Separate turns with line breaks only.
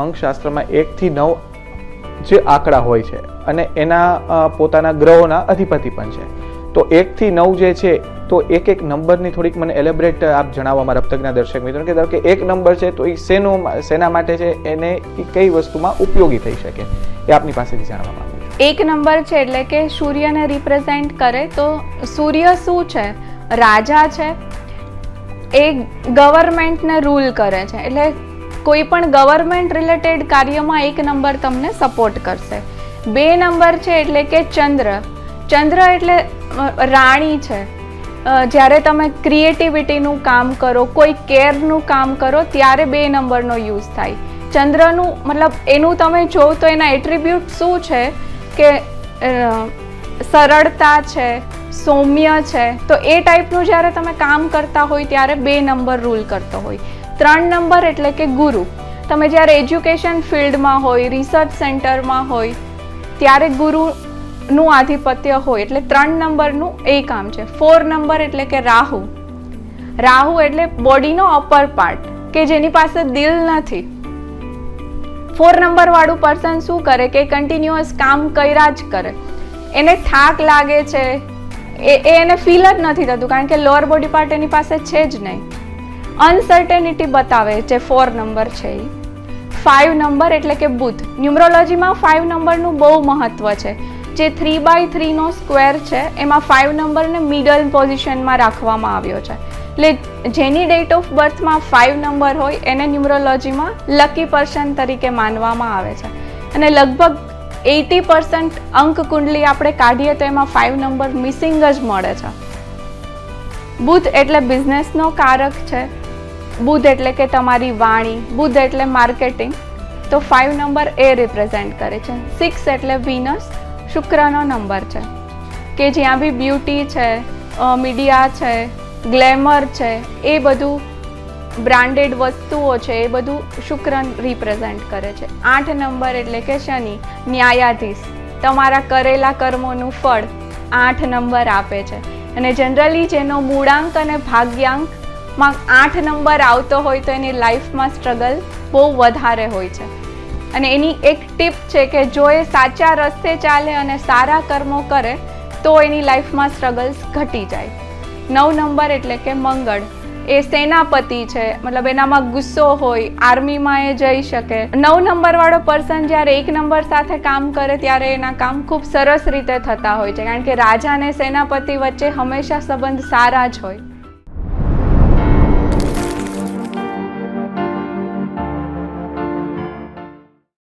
અંકશાસ્ત્રમાં 1 થી 9 જે આંકડા હોય છે અને એના પોતાના ગ્રહોના અધિપતિ પણ છે. તો 1 થી 9 જે છે તો એક નંબરની થોડીક મને એલેબરેટ આપ જણાવો અમારા તજજ્ઞ દર્શક મિત્રો કે ધારો કે 1 નંબર છે તો એ શેના માટે છે, એને કઈ વસ્તુમાં ઉપયોગી થઈ શકે, એ આપની પાસેથી જાણવા માંગુ છું.
1 નંબર છે એટલે કે સૂર્યને રિપ્રેઝેન્ટ કરે. તો સૂર્ય શું છે? રાજા છે. એ ગવર્મેન્ટને રૂલ કરે છે, એટલે કોઈ પણ ગવર્મેન્ટ રિલેટેડ કાર્યમાં 1 નંબર તમને સપોર્ટ કરશે. 2 નંબર છે એટલે કે ચંદ્ર. ચંદ્ર એટલે રાણી છે. જ્યારે તમે ક્રિએટિવિટીનું કામ કરો, કોઈ કેરનું કામ કરો, ત્યારે 2 નંબરનો યુઝ થાય. ચંદ્રનું મતલબ એનું તમે જોવો તો એના એટ્રીબ્યુટ શું છે કે સરળતા છે, સૌમ્ય છે. તો એ ટાઈપનું જ્યારે તમે કામ કરતા હોય ત્યારે 2 નંબર રૂલ કરતો હોય. 3 નંબર એટલે કે ગુરુ. તમે જ્યારે એજ્યુકેશન ફિલ્ડમાં હોય, રિસર્ચ સેન્ટરમાં હોય, ત્યારે ગુરુનું આધિપત્ય હોય, એટલે 3 નંબરનું એ કામ છે. 4 નંબર એટલે કે રાહુ. રાહુ એટલે બોડીનો અપર પાર્ટ, કે જેની પાસે દિલ નથી. 4 નંબર વાળું પર્સન શું કરે કે કન્ટિન્યુઅસ કામ કર્યા જ કરે. એને થાક લાગે છે, એને ફીલ જ નથી થતું, કારણ કે લોઅર બોડી પાર્ટ એની પાસે છે જ નહીં. અનસર્ટેનિટી બતાવે જે 4 નંબર છે એ. 5 નંબર એટલે કે બુધ. ન્યુમરોલોજીમાં 5 નંબરનું બહુ મહત્વ છે. જે 3x3 નો સ્ક્વેર છે એમાં 5 નંબરને મિડલ પોઝિશનમાં રાખવામાં આવ્યો છે. એટલે જેની ડેટ ઓફ બર્થમાં 5 નંબર હોય એને ન્યુમરોલોજીમાં લકી પર્સન તરીકે માનવામાં આવે છે. અને લગભગ 80% અંક કુંડલી આપણે કાઢીએ તો એમાં 5 નંબર મિસિંગ જ મળે છે. બુધ એટલે બિઝનેસનો કારક છે. બુધ એટલે કે તમારી વાણી. બુધ એટલે માર્કેટિંગ. તો 5 નંબર એ રિપ્રેઝેન્ટ કરે છે. 6 એટલે વિનસ, શુક્રનો નંબર છે, કે જ્યાં બી બ્યુટી છે, મીડિયા છે, ગ્લેમર છે, એ બધું બ્રાન્ડેડ વસ્તુઓ છે, એ બધું શુક્ર રિપ્રેઝેન્ટ કરે છે. 8 નંબર એટલે કે શનિ, ન્યાયાધીશ. તમારા કરેલા કર્મોનું ફળ 8 નંબર આપે છે. અને જનરલી જેનો મૂળાંક અને ભાગ્યાંકમાં 8 નંબર આવતો હોય તો એની લાઈફમાં સ્ટ્રગલ બહુ વધારે હોય છે. અને એની એક ટીપ છે કે જો એ સાચા રસ્તે ચાલે અને સારા કર્મો કરે તો એની લાઈફમાં સ્ટ્રગલ્સ ઘટી જાય. 9 નંબર એટલે કે મંગળ. એ સેનાપતિ છે, મતલબ એનામાં ગુસ્સો હોય, આર્મીમાં એ જઈ શકે. 9 નંબરવાળો પર્સન જ્યારે 1 નંબર સાથે કામ કરે ત્યારે એના કામ ખૂબ સરસ રીતે થતા હોય છે, કારણ કે રાજા અને સેનાપતિ વચ્ચે હંમેશા સંબંધ સારા જ હોય.